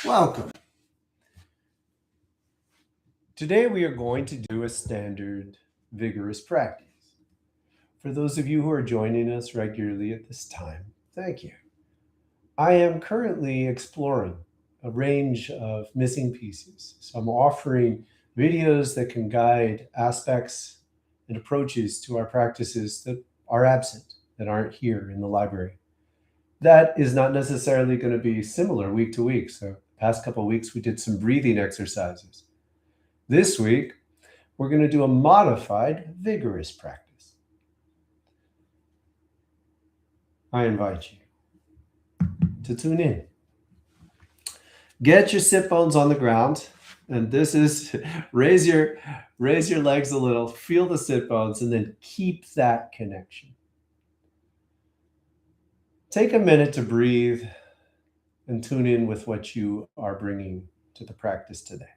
Welcome. Today we are going to do a standard vigorous practice. For those of you who are joining us regularly at this time, thank you. I am currently exploring a range of missing pieces. So I'm offering videos that can guide aspects and approaches to our practices that are absent, that aren't here in the library. That is not necessarily going to be similar week to week. So, past couple of weeks, we did some breathing exercises. This week, we're going to do a modified vigorous practice. I invite you to tune in. Get your sit bones on the ground, and this is raise your legs a little, feel the sit bones, and then keep that connection. Take a minute to breathe and tune in with what you are bringing to the practice today.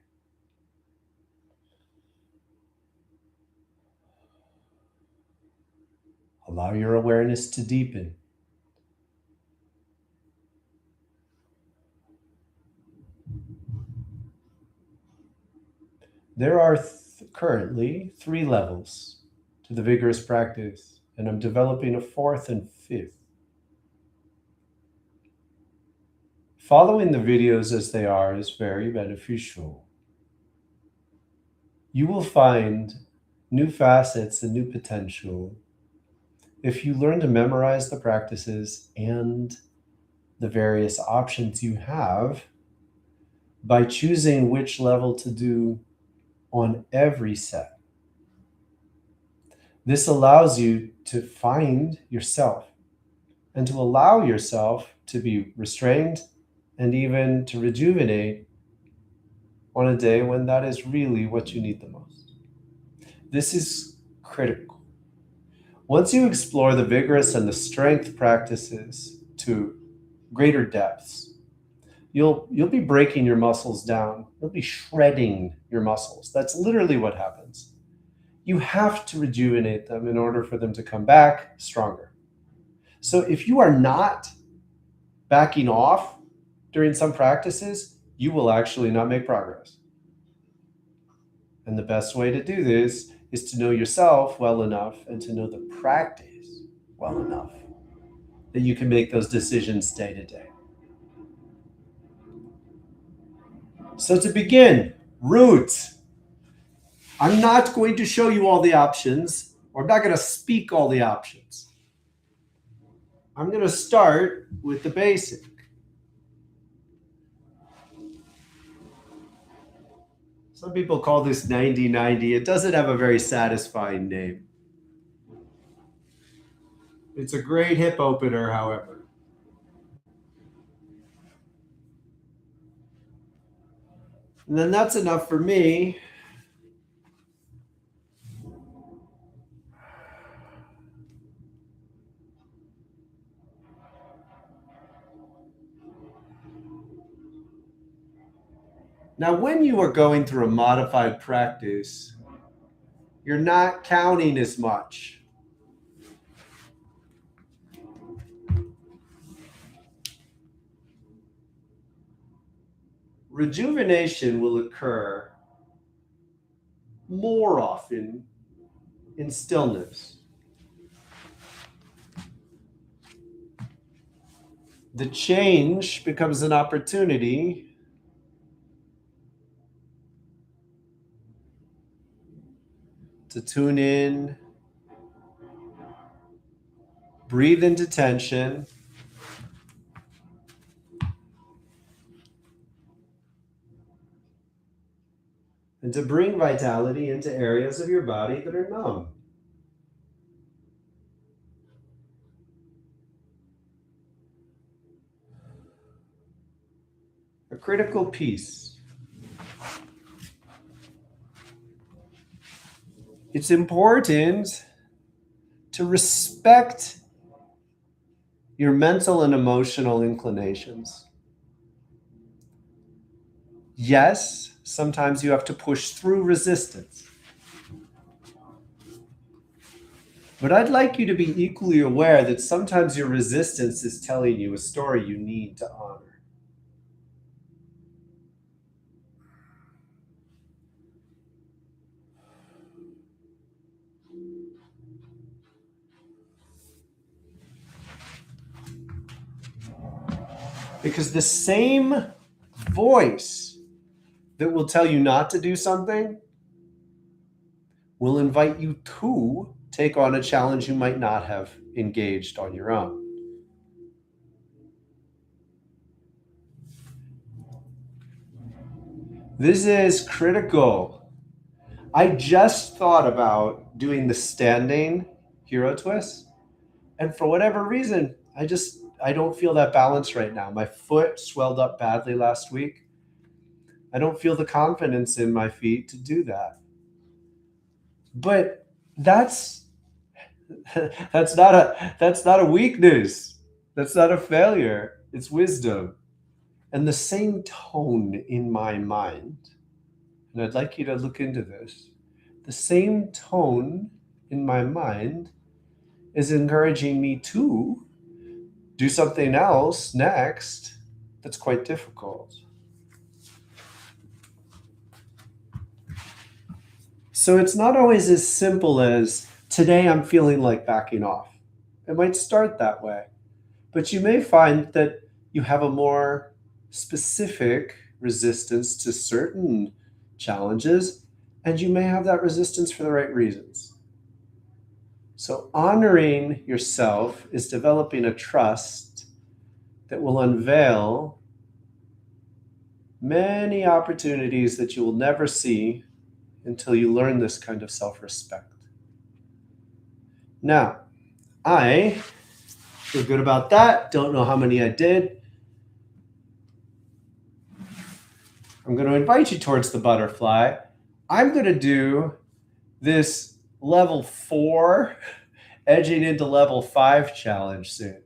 Allow your awareness to deepen. There are currently 3 levels to the vigorous practice, and I'm developing a 4th and 5th. Following the videos as they are is very beneficial. You will find new facets and new potential if you learn to memorize the practices and the various options you have by choosing which level to do on every set. This allows you to find yourself and to allow yourself to be restrained and even to rejuvenate on a day when that is really what you need the most. This is critical. Once you explore the vigorous and the strength practices to greater depths, you'll be breaking your muscles down. You'll be shredding your muscles. That's literally what happens. You have to rejuvenate them in order for them to come back stronger. So if you are not backing off during some practices, you will actually not make progress. And the best way to do this is to know yourself well enough and to know the practice well enough that you can make those decisions day to day. So to begin, roots. I'm not going to show you all the options, or I'm not going to speak all the options. I'm going to start with the basic. Some people call this 90-90. It doesn't have a very satisfying name. It's a great hip opener, however. And then that's enough for me. Now, when you are going through a modified practice, you're not counting as much. Rejuvenation will occur more often in stillness. The change becomes an opportunity to tune in, breathe into tension, and to bring vitality into areas of your body that are numb. A critical piece. It's important to respect your mental and emotional inclinations. Yes, sometimes you have to push through resistance. But I'd like you to be equally aware that sometimes your resistance is telling you a story you need to honor. Because the same voice that will tell you not to do something will invite you to take on a challenge you might not have engaged on your own. This is critical. I just thought about doing the standing hero twist, and for whatever reason, I don't feel that balance right now. My foot swelled up badly last week. I don't feel the confidence in my feet to do that. But that's that's not a weakness. That's not a failure. It's wisdom. And the same tone in my mind, and I'd like you to look into this. The same tone in my mind is encouraging me to do something else next that's quite difficult. So it's not always as simple as today I'm feeling like backing off. It might start that way, but you may find that you have a more specific resistance to certain challenges, and you may have that resistance for the right reasons. So, honoring yourself is developing a trust that will unveil many opportunities that you will never see until you learn this kind of self respect. Now, I feel good about that. Don't know how many I did. I'm going to invite you towards the butterfly. I'm going to do this level 4, edging into level 5 challenge soon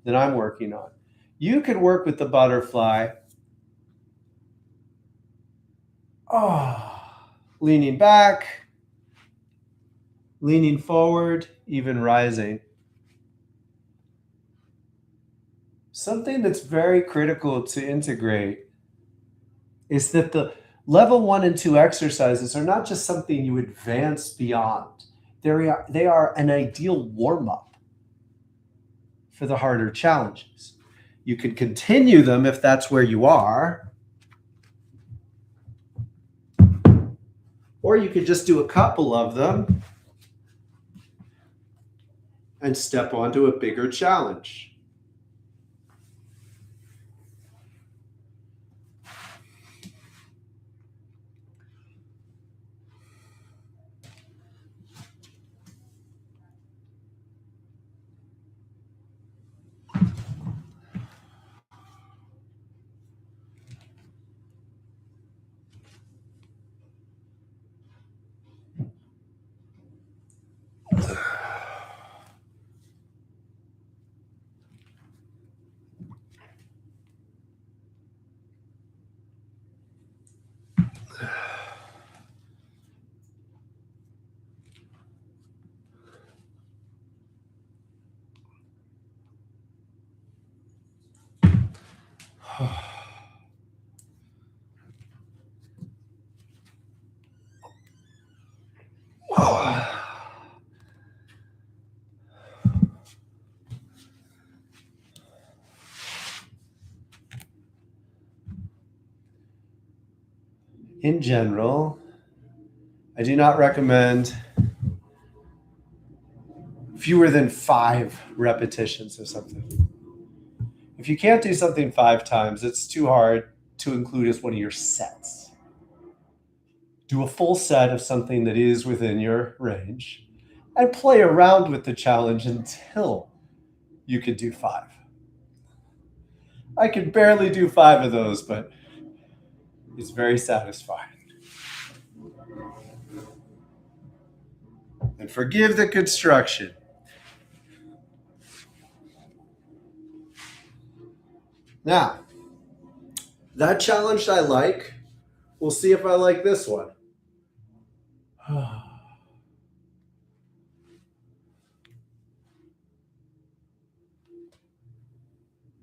that I'm working on. You can work with the butterfly. Leaning back, leaning forward, even rising. Something that's very critical to integrate is that the level 1 and 2 exercises are not just something you advance beyond. They are an ideal warm-up for the harder challenges. You can continue them if that's where you are, or you could just do a couple of them and step onto a bigger challenge. In general, I do not recommend fewer than 5 repetitions of something. If you can't do something 5 times, it's too hard to include as one of your sets. Do a full set of something that is within your range and play around with the challenge until you can do 5. I can barely do 5 of those, but it's very satisfying. And forgive the construction. Now, that challenge I like. We'll see if I like this one.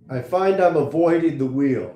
I find I'm avoiding the wheel.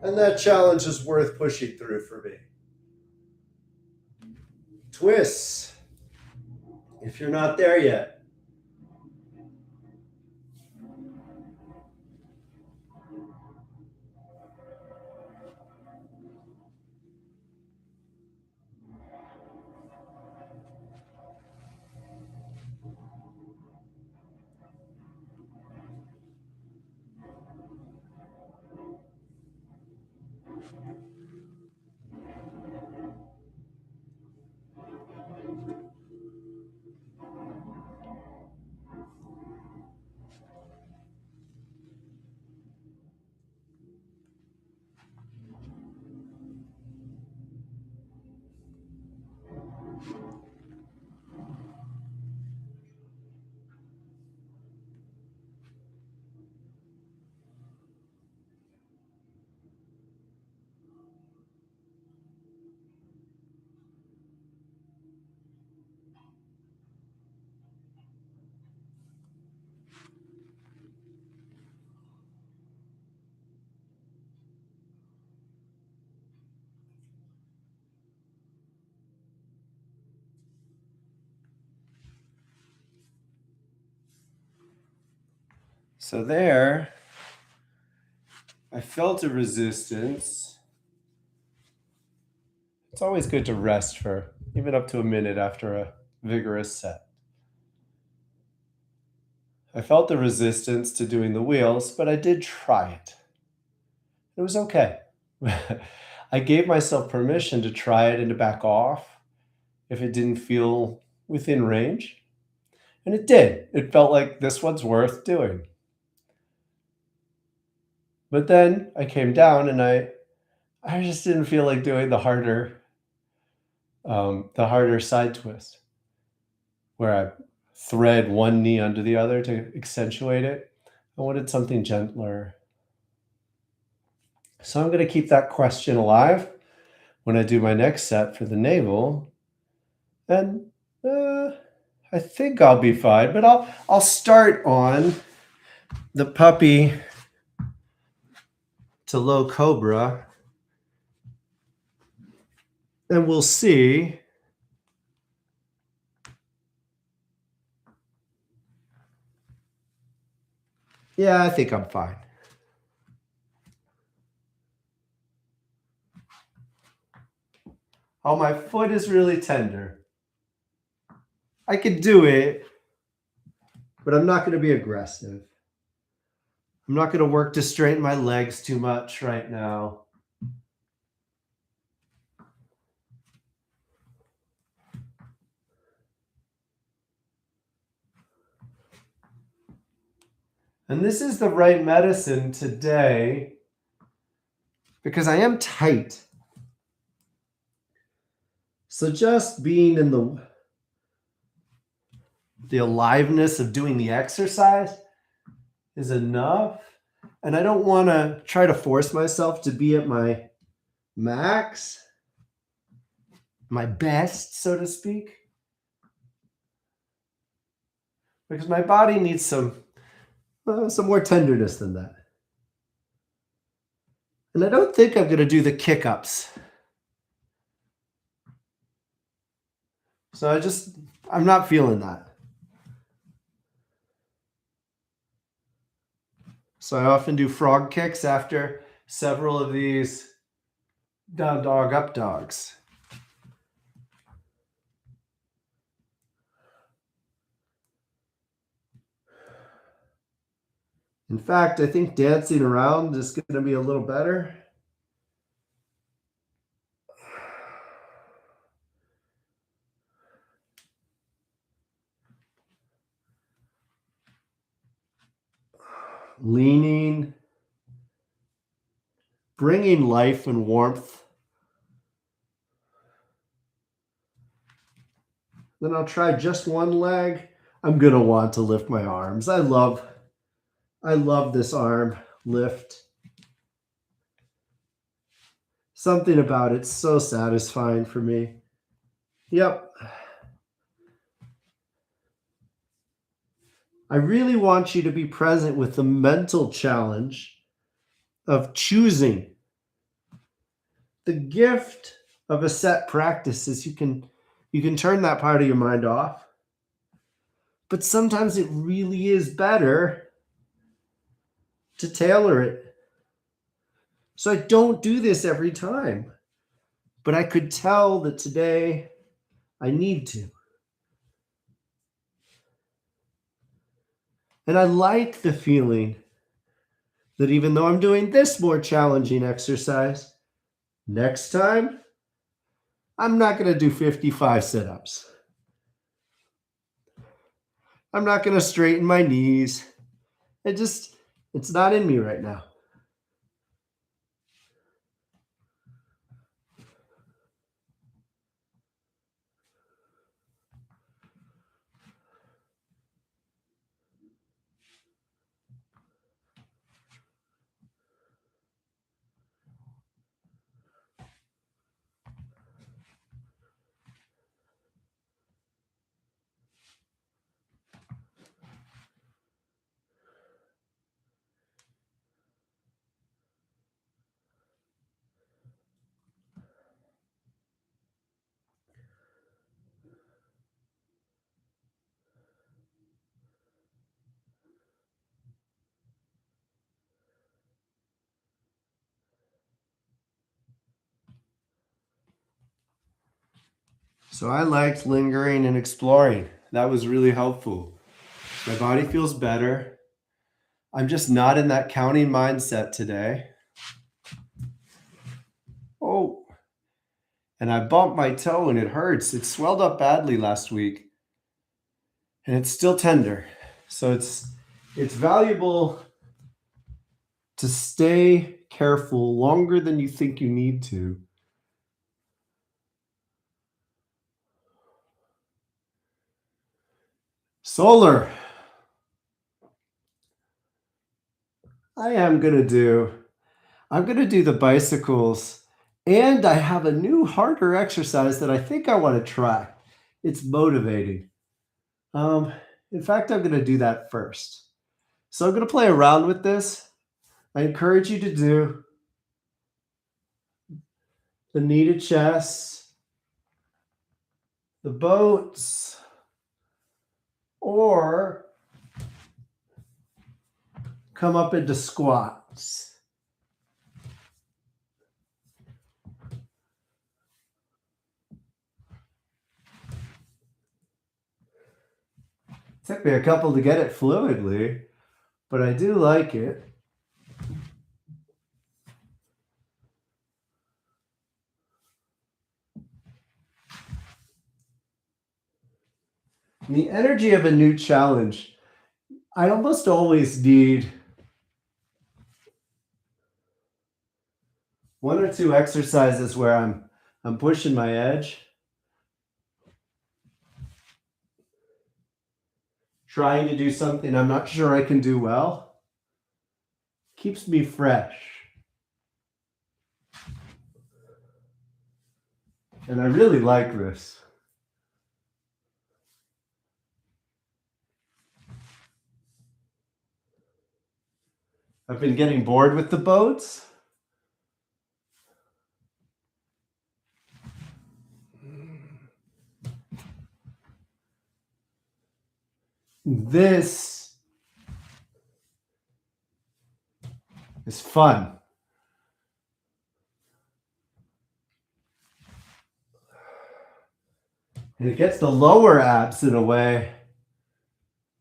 And that challenge is worth pushing through for me. Twists, if you're not there yet. So there, I felt a resistance. It's always good to rest for even up to a minute after a vigorous set. I felt the resistance to doing the wheels, but I did try it. It was okay. I gave myself permission to try it and to back off if it didn't feel within range. And it did. It felt like this one's worth doing. But then I came down and I just didn't feel like doing the harder side twist where I thread one knee under the other to accentuate it. I wanted something gentler. So I'm going to keep that question alive when I do my next set for the navel. And I think I'll be fine, but I'll start on the puppy to low cobra, and we'll see. Yeah, I think I'm fine. Oh, my foot is really tender. I could do it, but I'm not going to be aggressive. I'm not going to work to straighten my legs too much right now. And this is the right medicine today because I am tight. So just being in the aliveness of doing the exercise is enough. And I don't want to try to force myself to be at my max, my best, so to speak, because my body needs some more tenderness than that. And I don't think I'm going to do the kick-ups. So I'm not feeling that. So I often do frog kicks after several of these down dog, up dogs. In fact, I think dancing around is going to be a little better. Leaning, bringing life and warmth. Then I'll try just one leg. I'm going to want to lift my arms. I love this arm lift. Something about it's so satisfying for me. Yep. I really want you to be present with the mental challenge of choosing the gift of a set practice is you can turn that part of your mind off. But sometimes it really is better to tailor it. So I don't do this every time, but I could tell that today I need to. And I like the feeling that even though I'm doing this more challenging exercise, next time I'm not going to do 55 sit-ups. I'm not going to straighten my knees. It's not in me right now. So I liked lingering and exploring. That was really helpful. My body feels better. I'm just not in that counting mindset today. Oh, and I bumped my toe and it hurts. It swelled up badly last week and it's still tender. So it's valuable to stay careful longer than you think you need to. Solar. I'm going to do the bicycles, and I have a new harder exercise that I think I want to try. It's motivating. Um, in fact, I'm going to do that first. So I'm going to play around with this. I encourage you to do the knee chest, the boats, or come up into squats. Took me a couple to get it fluidly, but I do like it. In the energy of a new challenge, I almost always need one or two exercises where I'm pushing my edge, trying to do something I'm not sure I can do well. Keeps me fresh. And I really like this. I've been getting bored with the boats. This is fun. And it gets the lower abs in a way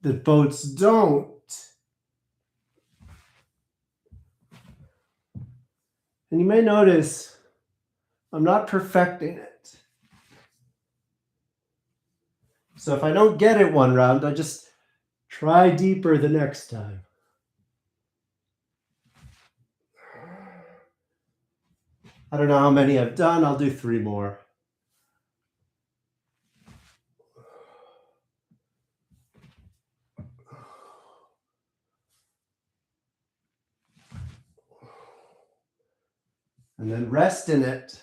that boats don't. And you may notice I'm not perfecting it. So if I don't get it one round, I just try deeper the next time. I don't know how many I've done. I'll do 3 more. And then rest in it.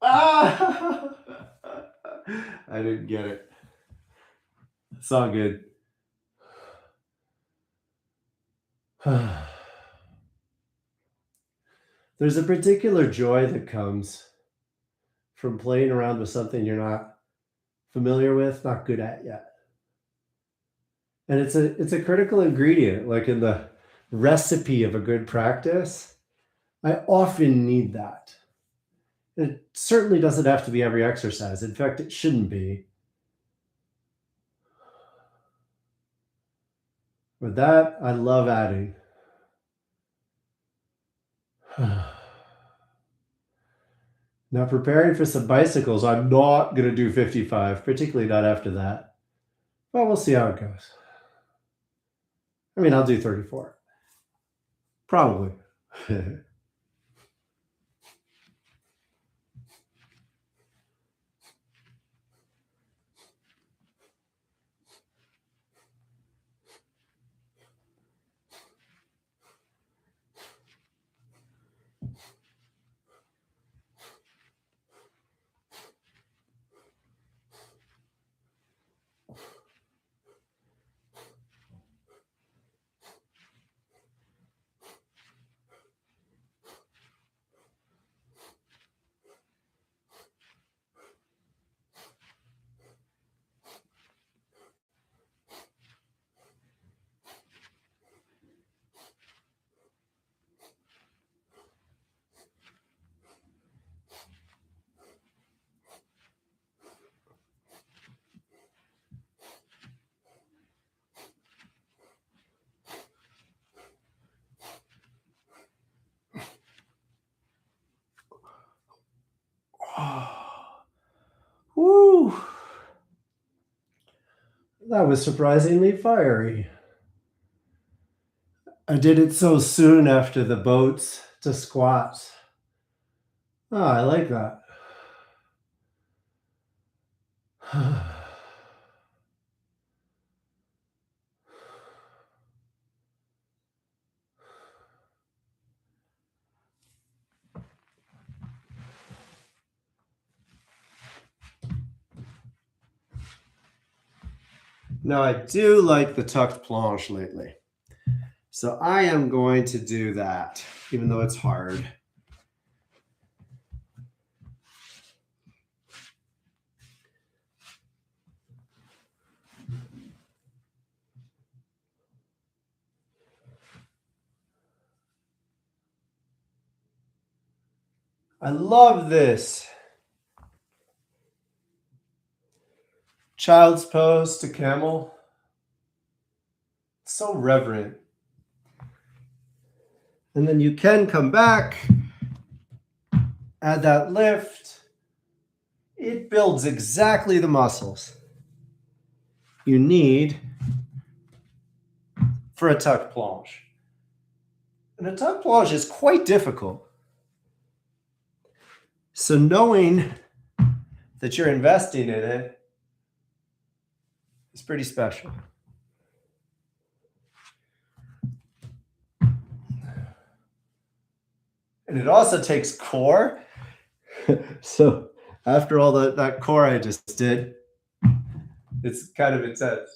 Ah! I didn't get it. It's all good. There's a particular joy that comes from playing around with something you're not familiar with, not good at yet. And it's a critical ingredient, like in the recipe of a good practice. I often need that. It certainly doesn't have to be every exercise. In fact, it shouldn't be. But that I love adding. Now, preparing for some bicycles, I'm not going to do 55, particularly not after that. Well, we'll see how it goes. I mean, I'll do 34. Probably. Woo! That was surprisingly fiery. I did it so soon after the boats to squats. Oh, I like that. Now, I do like the tucked planche lately. So I am going to do that, even though it's hard. I love this. Child's pose to camel. So reverent. And then you can come back, add that lift. It builds exactly the muscles you need for a tuck planche. And a tuck planche is quite difficult. So knowing that you're investing in it is pretty special. And it also takes core. So after all that core I just did, it's kind of intense.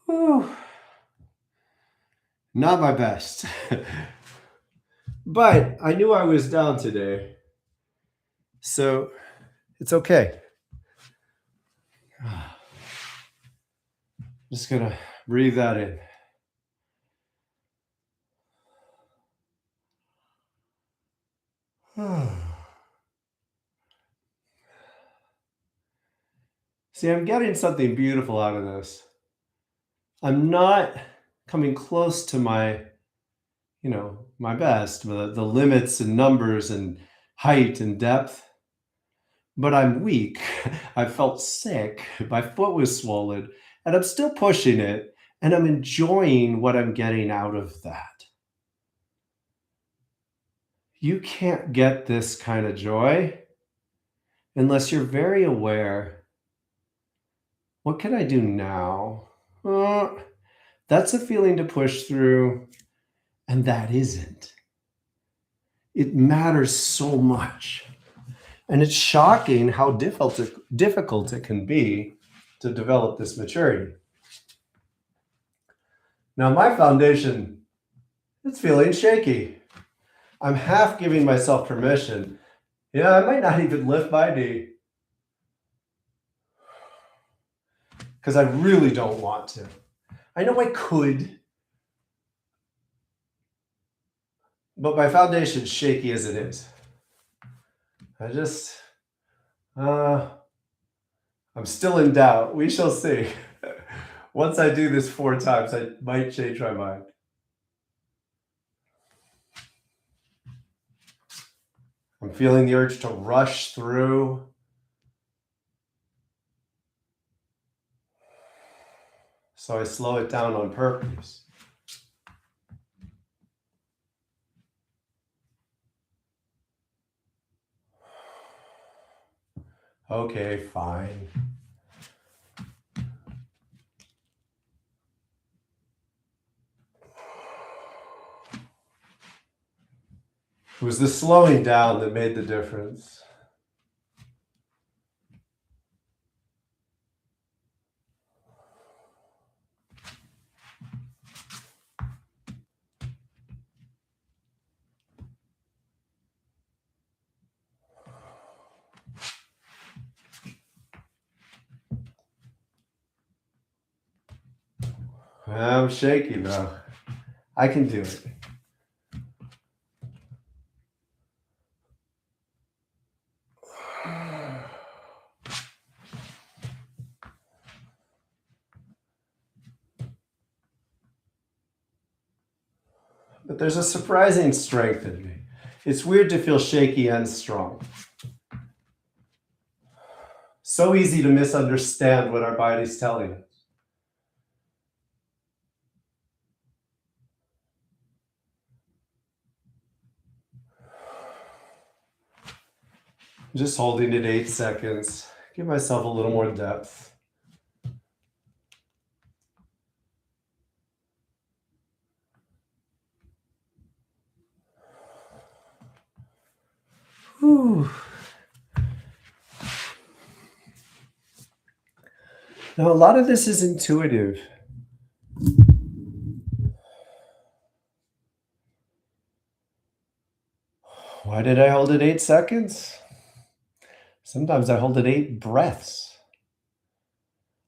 Whew. Not my best. But I knew I was down today. So it's okay. Just gonna breathe that in. See, I'm getting something beautiful out of this. I'm not coming close to my best, the limits and numbers and height and depth, but I'm weak. I felt sick. My foot was swollen, and I'm still pushing it, and I'm enjoying what I'm getting out of that. You can't get this kind of joy unless you're very aware. What can I do now? That's a feeling to push through, and that isn't. It matters so much. And it's shocking how difficult it can be to develop this maturity. Now, my foundation, it's feeling shaky. I'm half giving myself permission. Yeah, I might not even lift my knee because I really don't want to. I know I could, but my foundation's shaky as it is. I'm still in doubt. We shall see. Once I do this 4 times, I might change my mind. I'm feeling the urge to rush through. So I slow it down on purpose. Okay, fine. It was the slowing down that made the difference. I'm shaky though. I can do it. But there's a surprising strength in me. It's weird to feel shaky and strong. So easy to misunderstand what our body's telling us. Just holding it 8 seconds. Give myself a little more depth. Whew. Now, a lot of this is intuitive. Why did I hold it 8 seconds? Sometimes I hold it 8 breaths.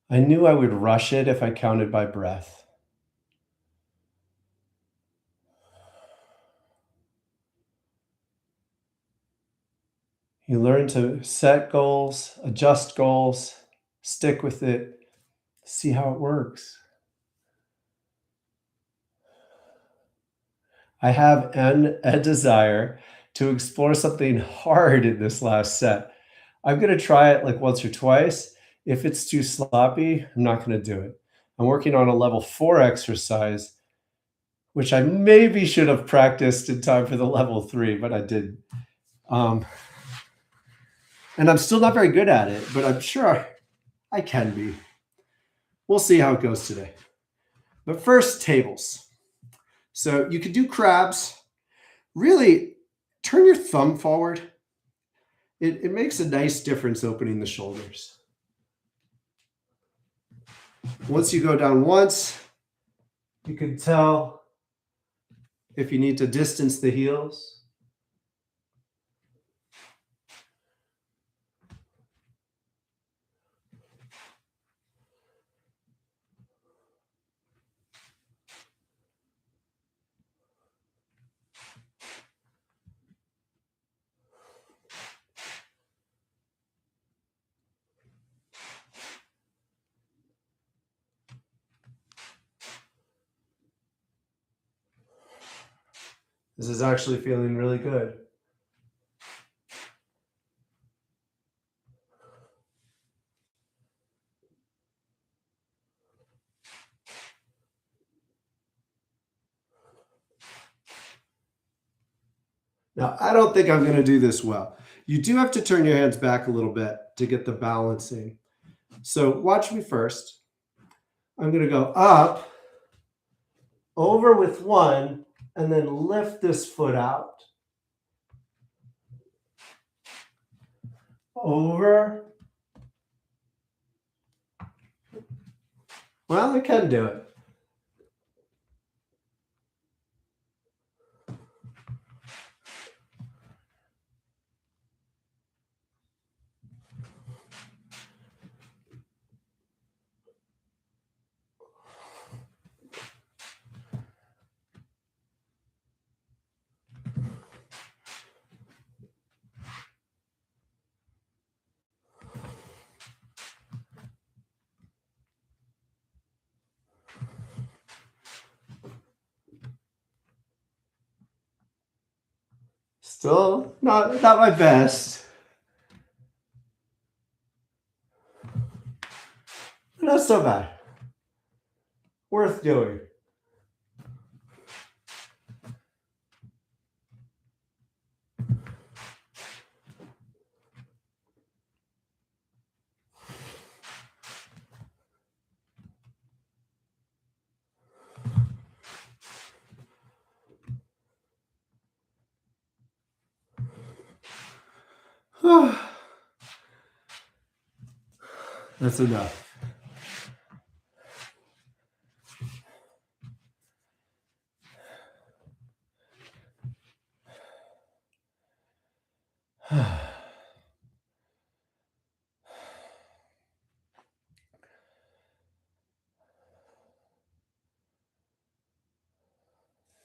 I knew I would rush it if I counted by breath. You learn to set goals, adjust goals, stick with it, see how it works. I have a desire to explore something hard in this last set. I'm going to try it like once or twice. If it's too sloppy, I'm not going to do it. I'm working on a level 4 exercise, which I maybe should have practiced in time for the level 3, but I didn't. And I'm still not very good at it, but I'm sure I can be. We'll see how it goes today. But first, tables. So you could do crabs. Really, turn your thumb forward. It makes a nice difference opening the shoulders. Once you go down once, you can tell if you need to distance the heels. This is actually feeling really good. Now, I don't think I'm going to do this well. You do have to turn your hands back a little bit to get the balancing. So watch me first. I'm going to go up, over with one, and then lift this foot out. Over. Well, I can do it. Still not my best. Not so bad. Worth doing. That's enough.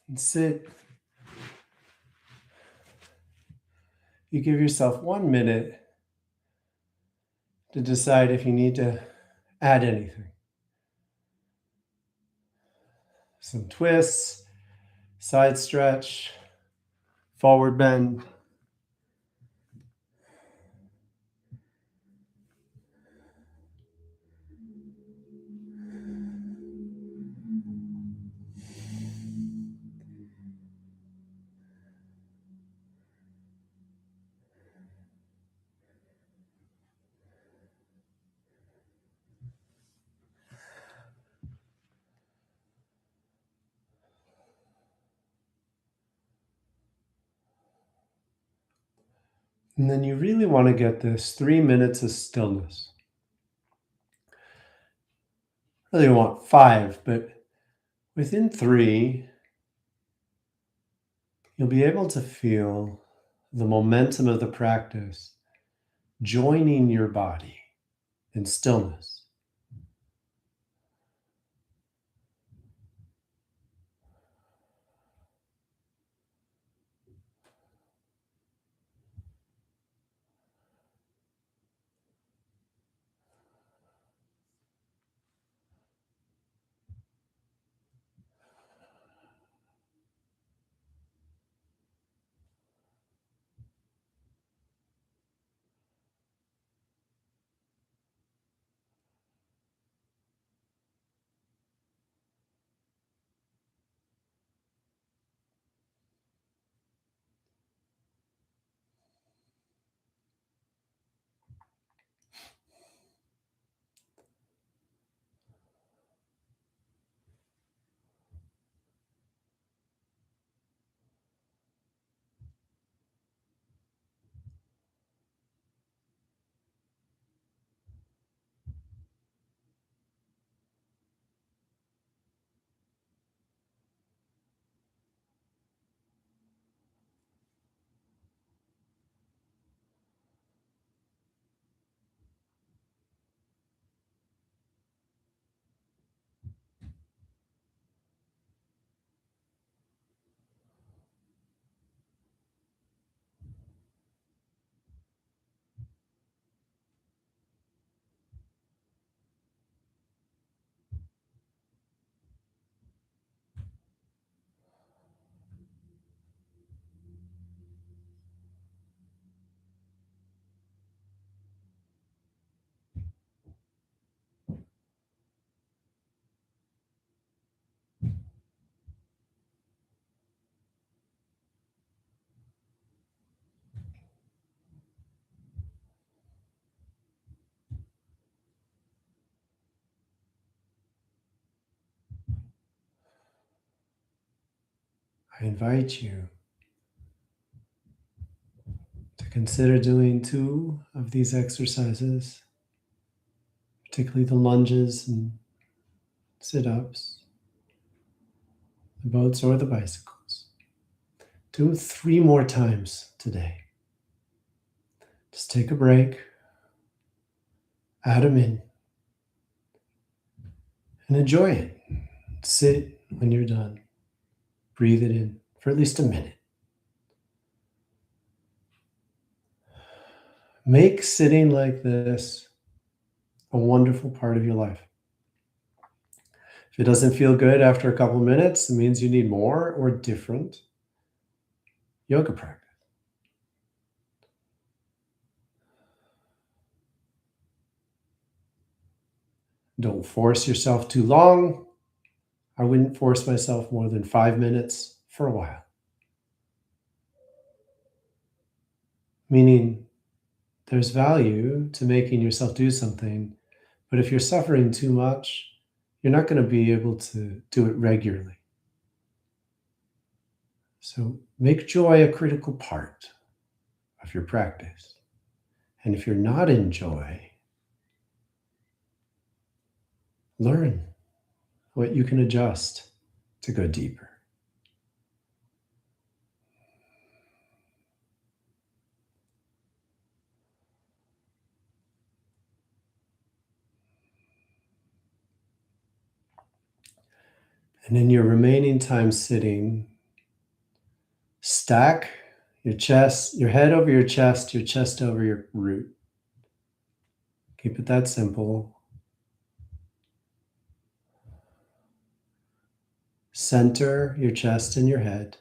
And sit. You give yourself 1 minute to decide if you need to add anything. Some twists, side stretch, forward bend. And then you really want to get this 3 minutes of stillness. Really want 5, but within 3, you'll be able to feel the momentum of the practice joining your body in stillness. I invite you to consider doing 2 of these exercises, particularly the lunges and sit-ups, the boats or the bicycles. Do them 3 more times today. Just take a break, add them in, and enjoy it. Sit when you're done. Breathe it in for at least a minute. Make sitting like this a wonderful part of your life. If it doesn't feel good after a couple of minutes, it means you need more or different yoga practice. Don't force yourself too long. I wouldn't force myself more than 5 minutes for a while. Meaning, there's value to making yourself do something, but if you're suffering too much, you're not going to be able to do it regularly. So make joy a critical part of your practice. And if you're not in joy, learn what you can adjust to go deeper. And in your remaining time sitting, stack your chest, your head over your chest over your root. Keep it that simple. Center your chest and your head.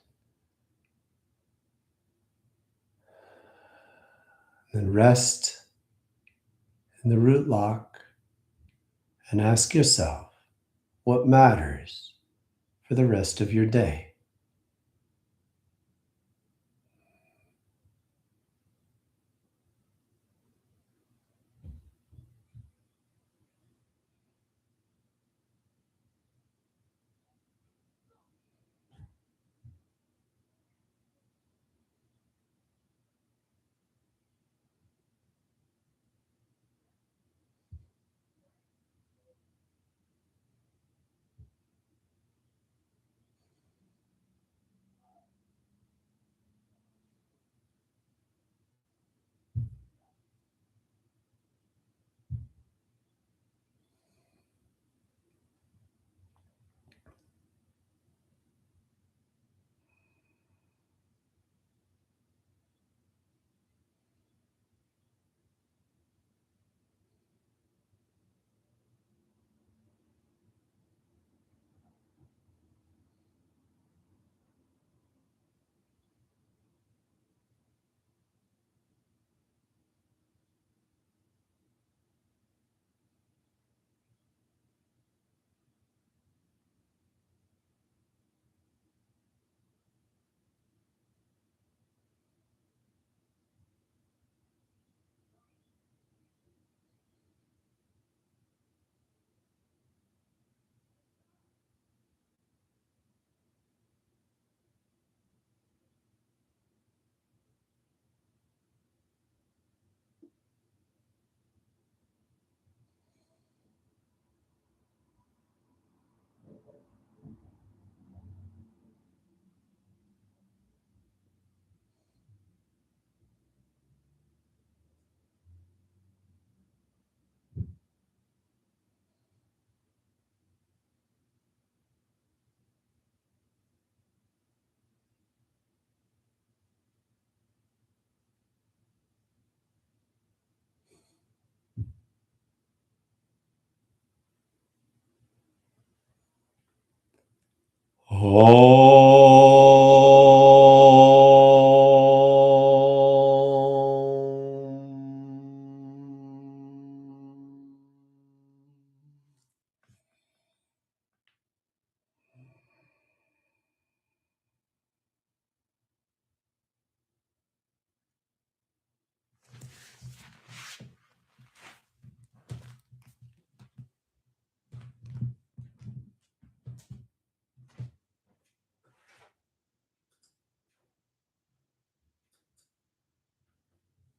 Then rest in the root lock and ask yourself what matters for the rest of your day. Oh.